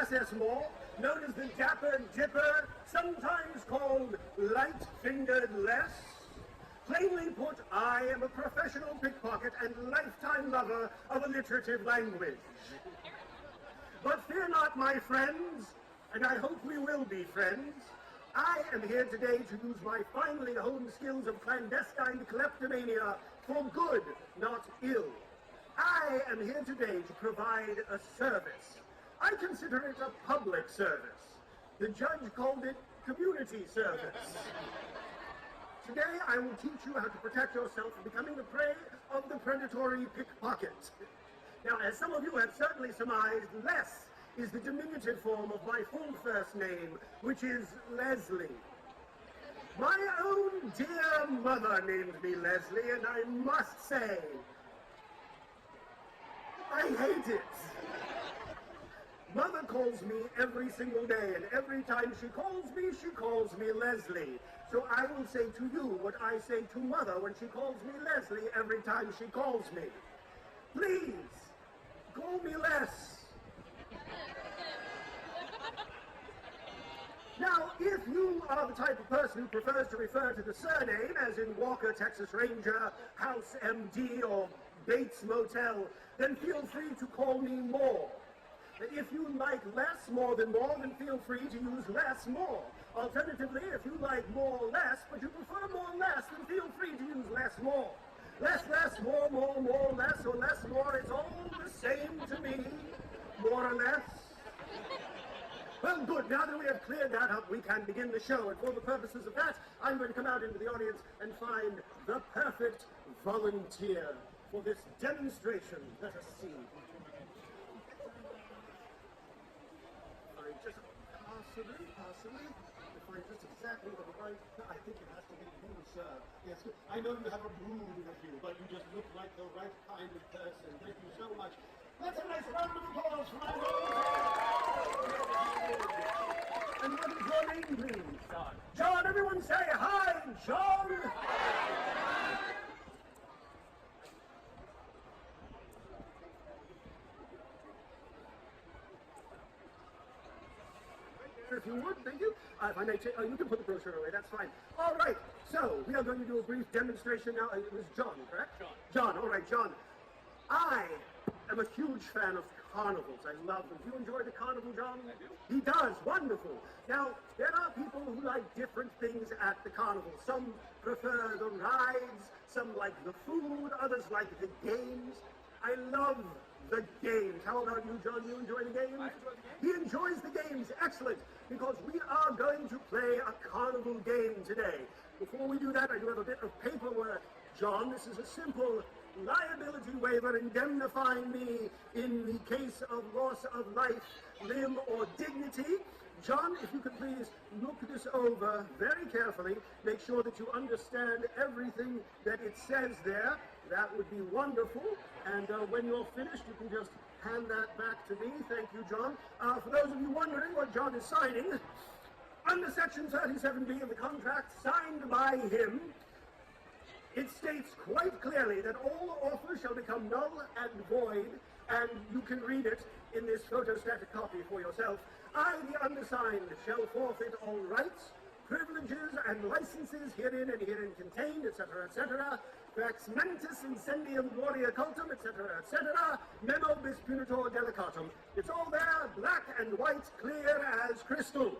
S.S. Moore, known as the Dapper Dipper, sometimes called Light-Fingered Les. Plainly put, I am a professional pickpocket and lifetime lover of alliterative language. But fear not, my friends, and I hope we will be friends. I am here today to use my finely honed skills of clandestine kleptomania for good, not ill. I am here today to provide a service. I consider it a public service. The judge called it community service. Today I will teach you how to protect yourself from becoming the prey of the predatory pickpocket. Now, as some of you have certainly surmised, Les is the diminutive form of my full first name, which is Leslie. My own dear mother named me Leslie, and I must say, I hate it. Mother calls me every single day, and every time she calls me Leslie. So I will say to you what I say to Mother when she calls me Leslie every time she calls me. Please, call me Les. Now, if you are the type of person who prefers to refer to the surname, as in Walker, Texas Ranger, House MD, or Bates Motel, then feel free to call me Moore. If you like less more than more, then feel free to use less more. Alternatively, if you like more less, but you prefer more less, then feel free to use less more. Less, more, less, or less, more, it's all the same to me, more or less. Well, good. Now that we have cleared that up, we can begin the show. And for the purposes of that, I'm going to come out into the audience and find the perfect volunteer for this demonstration. Let us see. I just possibly, to find just exactly the right, I think it has to be you, sir. Yes, I know you have a brood with you, but you just look like the right kind of person. Thank you so much. Let's have a nice round of applause for my volunteer. And what is your name, please? John. John, everyone say hi, John. If you would, thank you. If I may take, you can put the brochure away, that's fine. All right, so we are going to do a brief demonstration now. It was John, correct? John, all right, John. I am a huge fan of carnivals. I love them. Do you enjoy the carnival, John? I do. He does, wonderful. Now, there are people who like different things at the carnival. Some prefer the rides, some like the food, others like the games. I love the games. How about you, John? You enjoy the games? I enjoy the games. He enjoys the games. Excellent. Because we are going to play a carnival game today. Before we do that, I do have a bit of paperwork. John, this is a simple liability waiver indemnifying me in the case of loss of life, limb, or dignity. John, if you could please look this over very carefully, make sure that you understand everything that it says there. That would be wonderful. And when you're finished, you can just hand that back to me. Thank you, John. For those of you wondering what John is signing, under Section 37B of the contract signed by him, it states quite clearly that all offers shall become null and void, and you can read it in this photostatic copy for yourself. I, the undersigned, shall forfeit all rights, privileges, and licenses herein and herein contained, etc., etc., Vax mentis incendium gloria cultum, etc., etc., memo bis punitor delicatum. It's all there, black and white, clear as crystal.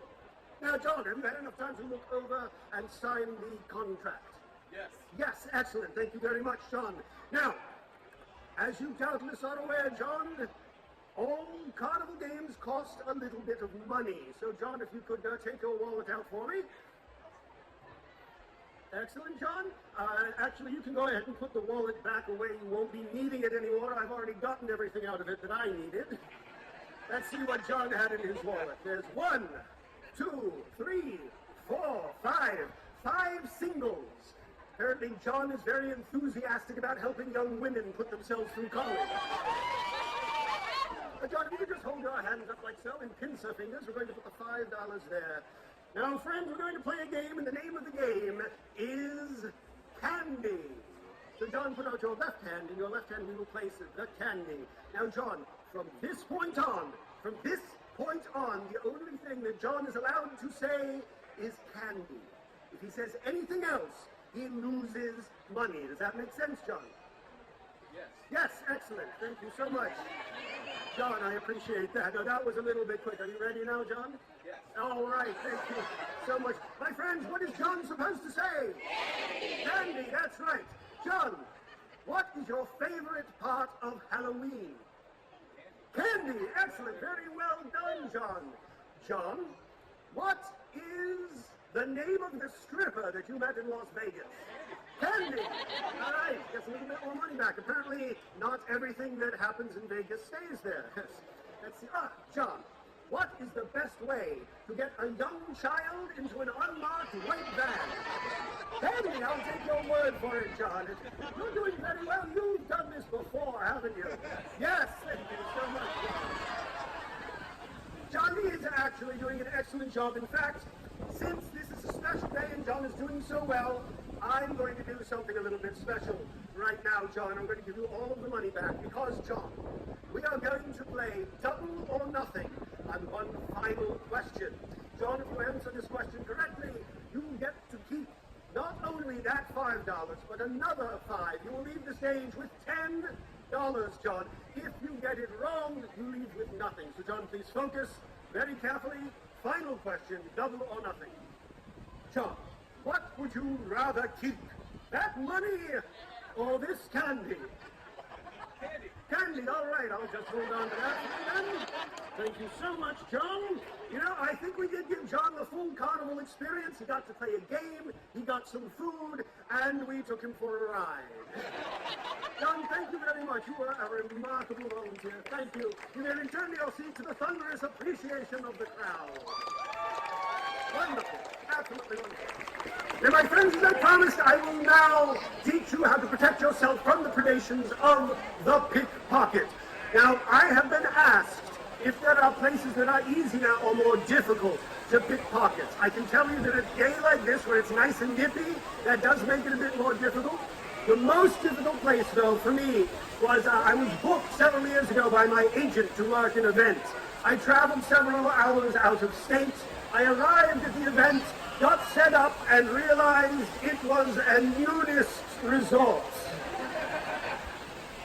Now, John, have you had enough time to look over and sign the contract? Yes. Yes, excellent. Thank you very much, John. Now, as you doubtless are aware, John, all carnival games cost a little bit of money. So, John, if you could take your wallet out for me. Excellent, John. Actually, you can go ahead and put the wallet back away. You won't be needing it anymore. I've already gotten everything out of it that I needed. Let's see what John had in his wallet. There's 1, 2, 3, 4, 5. 5 singles. Apparently, John is very enthusiastic about helping young women put themselves through college. John, if you could just hold your hands up like so and pincer fingers, we're going to put the $5 there. Now, friends, we're going to play a game, and the name of the game is Candy. So, John, put out your left hand. In your left hand, we will place the candy. Now, John, from this point on, from this point on, the only thing that John is allowed to say is candy. If he says anything else, he loses money. Does that make sense, John? Yes. Yes, excellent. Thank you so much. John, I appreciate that. Now, that was a little bit quick. Are you ready now, John? Yes. All right, thank you so much. My friends, what is John supposed to say? Candy, that's right. John, what is your favorite part of Halloween? Candy, excellent. Very well done, John. John, what is the name of the stripper that you met in Las Vegas? Candy. All right, gets a little bit more money back. Apparently, not everything that happens in Vegas stays there. Let's see. John, what is the best way to get a young child into an unmarked white van? Candy, I'll take your word for it, John. You're doing very well. You've done this before, haven't you? Yes, thank you so much, John. John is actually doing an excellent job. In fact, since this is a special day and John is doing so well, I'm going to do something a little bit special right now, John. I'm going to give you all of the money back because, John, we are going to play double or nothing on one final question. John, if you answer this question correctly, you get to keep not only that $5, but another $5. You will leave the stage with $10, John. If you get it wrong, you leave with nothing. So, John, please focus very carefully. Final question, double or nothing. John, what would you rather keep? That money or this candy? Candy. Candy, all right, I'll just hold on to that for you then. Thank you so much, John. You know, I think we did give John the full carnival experience. He got to play a game, he got some food, and we took him for a ride. John, thank you very much. You were a remarkable volunteer. Thank you. You may return your seat to the thunderous appreciation of the crowd. Wonderful. Absolutely wonderful. Now, my friends, as I promised, I will now teach you how to protect yourself from the predations of the pickpocket. Now, I have been asked if there are places that are easier or more difficult to pickpocket. I can tell you that a day like this, where it's nice and nippy, that does make it a bit more difficult. The most difficult place, though, for me, was I was booked several years ago by my agent to mark an event. I traveled several hours out of state. I arrived at the event, got set up, and realized it was a nudist resort.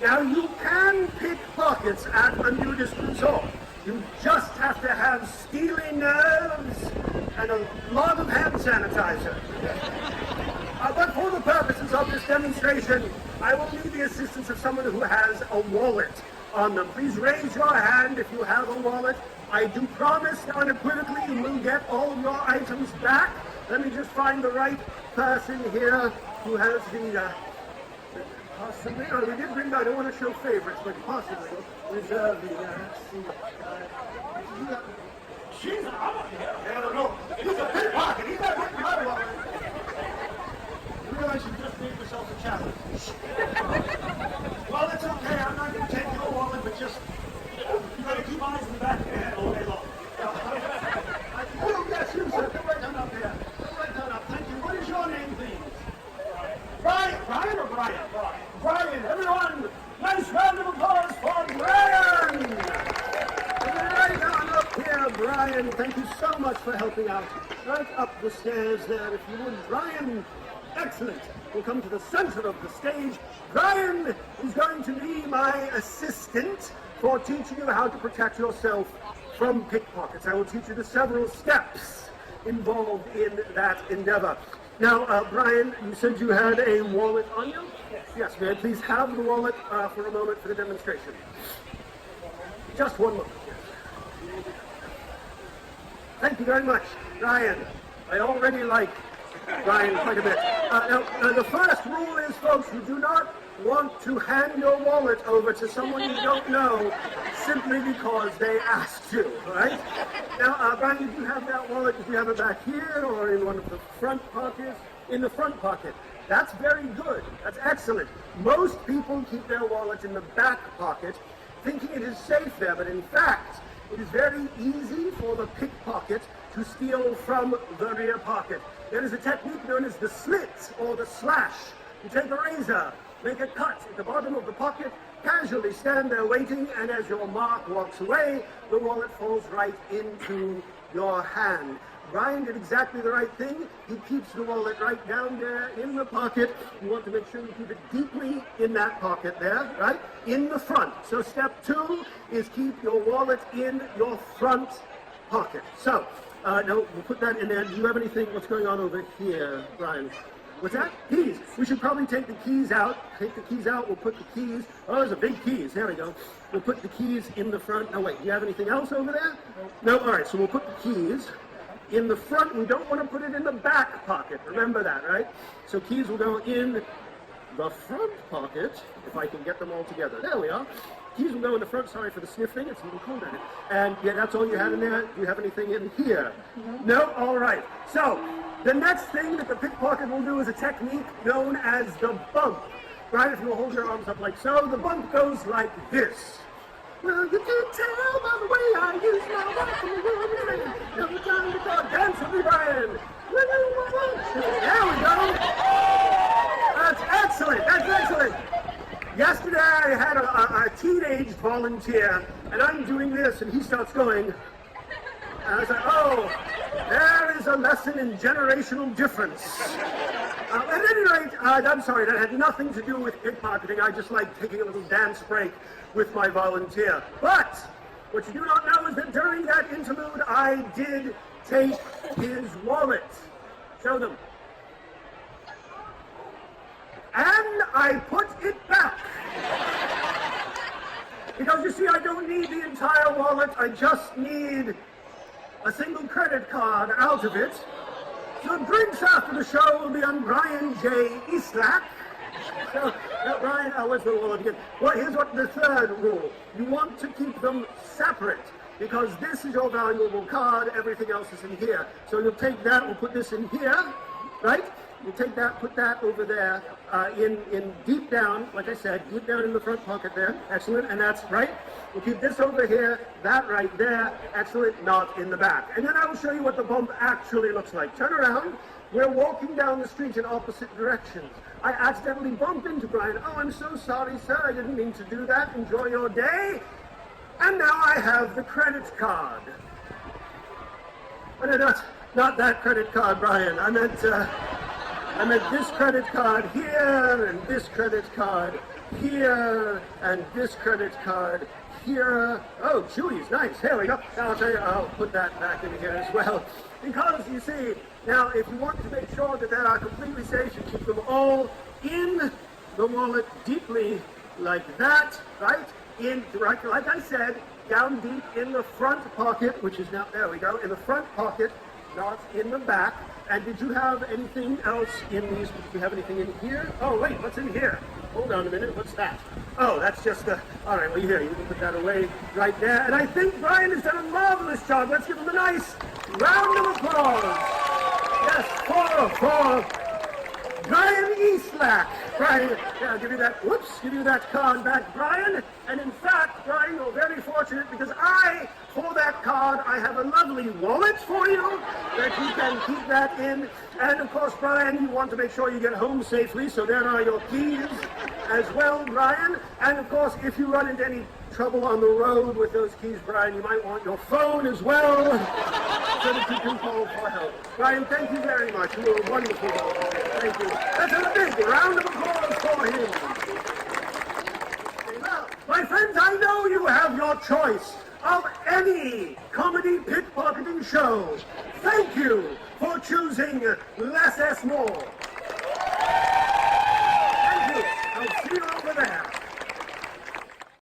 Now, you can pick pockets at a nudist resort. You just have to have steely nerves and a lot of hand sanitizer. But for the purposes of this demonstration, I will need the assistance of someone who has a wallet on them. Please raise your hand if you have a wallet. I do promise unequivocally you will get all of your items back. Let me just find the right person here who has the, possibly, oh, we did bring that, I don't want to show favorites, but possibly reserve the, let's see. She's, I don't know. He's a pickpocket. He's not getting my wallet. You realize you just made yourself a challenge. Well, it's okay. I'm not going to take your wallet, but just, you got to keep eyes in the back of your head all day long. Oh, yes, you, sir. Come right on up there. Come right on up. Thank you. What is your name, please? Brian. Brian or Brian? Brian. Brian. Everyone, nice round of applause for Brian. Right on up here, Brian. Thank you so much for helping out. Right up the stairs there, if you would. Brian, excellent. We'll come to the center of the stage. Brian is going to be my assistant for teaching you how to protect yourself from pickpockets. I will teach you the several steps involved in that endeavor. Now, Brian, you said you had a wallet on you? Yes. Yes, may I please have the wallet for a moment for the demonstration? Just one moment. Thank you very much, Brian. I already like Brian quite a bit. Now, the first rule is, folks, you do not want to hand your wallet over to someone you don't know simply because they asked you, right? Now, Brian, you do have that wallet. If you have it back here or in one of the front pockets, in the front pocket. That's very good. That's excellent. Most people keep their wallet in the back pocket, thinking it is safe there, but in fact, it is very easy for the pickpocket to steal from the rear pocket. There is a technique known as the slit or the slash. You take a razor, make a cut at the bottom of the pocket, casually stand there waiting, and as your mark walks away, the wallet falls right into your hand. Brian did exactly the right thing. He keeps the wallet right down there in the pocket. You want to make sure you keep it deeply in that pocket there, right? In the front. So step 2 is keep your wallet in your front pocket. So, no, we'll put that in there. Do you have anything? What's going on over here, Brian? What's that? Keys. We should probably take the keys out. Take the keys out. We'll put the keys. Oh, those are big keys. There we go. We'll put the keys in the front. No, wait. Do you have anything else over there? No. All right. So we'll put the keys in the front. We don't want to put it in the back pocket. Remember that, right? So keys will go in the front pocket, if I can get them all together. There we are. Keys will go in the front. Sorry for the sniffing. It's a little cold at it. And yeah, that's all you had in there. Do you have anything in here? No? All right. So the next thing that the pickpocket will do is a technique known as the bump. Right? If you hold your arms up like so, the bump goes like this. Well, you can tell by the way I use my weapon. Every time you go dance with me, Brian. There we go. That's excellent. That's excellent. Yesterday I had a teenage volunteer, and I'm doing this, and he starts going. And I was like, oh, there is a lesson in generational difference. At any rate, I'm sorry, that had nothing to do with pickpocketing. I just like taking a little dance break with my volunteer. But what you do not know is that during that interlude, I did take his wallet. Show them. And I put it back. Because you see, I don't need the entire wallet. I just need a single credit card out of it. So drinks after the show will be on Brian J. Eastlack. So, Brian, where's the wallet again? Well, here's what the third rule. You want to keep them separate, because this is your valuable card, everything else is in here. So you'll take that, we'll put this in here, right? You take that, put that over there, in deep down, like I said, deep down in the front pocket there. Excellent, and that's right. We'll keep this over here, that right there. Excellent, not in the back. And then I will show you what the bump actually looks like. Turn around. We're walking down the street in opposite directions. I accidentally bumped into Brian. Oh, I'm so sorry, sir. I didn't mean to do that. Enjoy your day. And now I have the credit card. Oh, no, not that credit card, Brian. I meant this credit card here, and this credit card here, and this credit card here. Oh, Chewy's nice. Here we go. Now I'll tell you, I'll put that back in here as well. Because, you see, now if you want to make sure that they are completely safe, you keep them all in the wallet deeply like that, right? Right, like I said, down deep in the front pocket, which is now, there we go, in the front pocket, not in the back. And did you have anything else in these? Did you have anything in here? Oh, wait, what's in here? Hold on a minute, what's that? Oh, that's just the, all right, well, here, you can put that away right there. And I think Brian has done a marvelous job. Let's give him a nice round of applause. Yes, for Brian Eastlack. Brian, yeah, I'll give you that, whoops, give you that card back, Brian. And in fact, Brian, you're very fortunate because for that card, I have a lovely wallet for you that you can keep that in. And of course, Brian, you want to make sure you get home safely, so there are your keys as well, Brian. And of course, if you run into any trouble on the road with those keys, Brian, you might want your phone as well, so that you can call for help. Brian, thank you very much. You were wonderful. Thank you. Let's have a big round of applause for him. Well, my friends, I know you have your choice of any comedy pickpocketing show. Thank you for choosing Less S More.